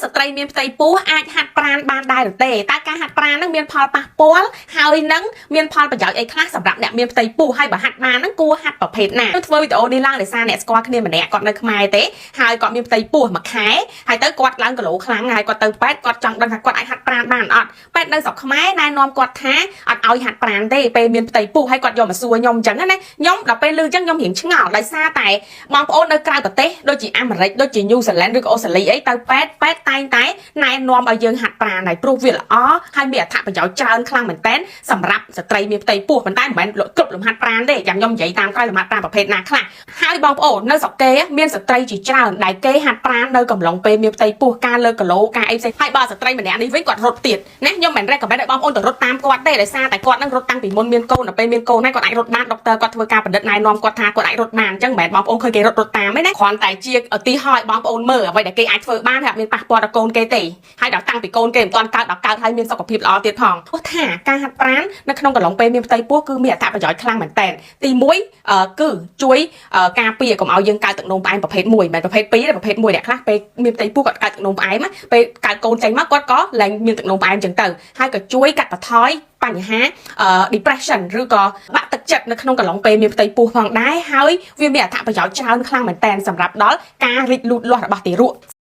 ស្ត្រីមានផ្ទៃពោះអាចហាត់ប្រាណបានដែរឬទេតើការហាត់ប្រាណនឹងមានផលប៉ះពាល់ហើយនឹងមានផលប្រយោជន៍អីខ្លះសម្រាប់អ្នកមានផ្ទៃពោះហើយបើហាត់បាននឹងគួរហាត់ប្រភេទណាធ្វើវីដេអូនេះឡើងដោយសារអ្នកស្គាល់គ្នាម្នាក់គាត់នៅខ្មែរទេហើយគាត់មានផ្ទៃពោះមួយខែហើយទៅគាត់ឡើងគីឡូខ្លាំងហើយគាត់ទៅពេទ្យគាត់ចង់ដឹងថាគាត់អាចហាត់ប្រាណបានអត់ពេទ្យនៅស្រុកខ្មែរណែនាំគាត់ថាអត់ឲ្យហាត់ប្រាណទេពេលមានផ្ទៃពោះហើយគាត់យកមកសួរខ្ញុំអញ្ចឹងណាខ្ញុំដល់ពេលឮអញ្ចឹងខ្ញុំរៀងឆ្ងល់ដោយសារតែបងប្អូននៅក្រៅប្រទេសដូចជាអាមេរិកដូចជាញូហ្សេឡង់ឬក៏អូស្ត្រាលីអីទៅពេទ្យតែងតែណែនាំឲ្យយើងហាត់ប្រាណហើយព្រោះវាល្អហើយមានអត្ថប្រយោជន៍ច្រើនខ្លាំងមែនទែនសម្រាប់ស្ត្រីមានផ្ទៃពោះប៉ុន្តែមិនមែនគ្រប់លំហាត់ប្រាណទេយ៉ាងខ្ញុំនិយាយតាមក្រោយលំហាត់ប្រាណប្រភេទណាខ្លះហើយបងប្អូននៅស្រុកគេមានស្ត្រីជាច្រើនដែលគេហាត់ប្រាណនៅកំឡុងពេលមានផ្ទៃពោះការលើគីឡូការអីផ្សេងហើយបើស្ត្រីម្នាក់នេះវិញគាត់រត់ទៀតណាខ្ញុំមិនរ៉េកមែនឲ្យបងប្អូនទៅរត់តាមគាត់ទេដោយសារតែគាត់នឹងរត់តាំងពីមុនមានកូនដល់ពេលមានកូនហើយគាត់អាចរត់បានដុកទ័រគាត់ធ្វើការបណ្ឌិតណែនាំគាត់ថាគាត់អាចរត់បានអញ្ចឹងមិនមែនបងប្អូនឃើញគេរត់តាមទេណាគ្រាន់តែជាឧទាហរណ៍ឲ្យបងប្អូនមើលអ្វីដែលគេអាចធ្វើបានហើយអត់មានប៉ះពាល់ដល់កូនគេទេហើយដល់តាំងពីកូនគេមិនទាន់កើតដល់កើតហើយមានសុខភាពល្អទៀតផងព្រោះថាការហាត់ប្រាណនៅក្នុងកំឡុងពេលមានផ្ទៃពោះគឺមានអត្ថប្រយោជន៍ខ្លាំងមែនទែនទី1គឺជួយការពារកុំឲ្យយើងកើតទឹកនោមផ្អែមប្រភេទ1មិនមែនប្រភេទ2ទេប្រភេទ1អ្នកខ្លះពេលមានផ្ទៃពោះគាត់កើតទឹកនោមផ្អែមពេលកើតកូនចេញមកគាត់ក៏ឡើងមានទឹកនោមផ្អែមចឹងទៅហើយក៏ជួយកាត់បន្ថយបញ្ហា depression ឬក៏បាក់ទឹកចិត្តនៅក្នុងកំឡុងពេលមានផ្ទៃពោះផងដែរហើយវាមានអត្ថប្រយោជន៍ច្រើនខ្លាំងមែនទែនសម្រាប់ដល់ការរីកលូតលាស់របស់ទារក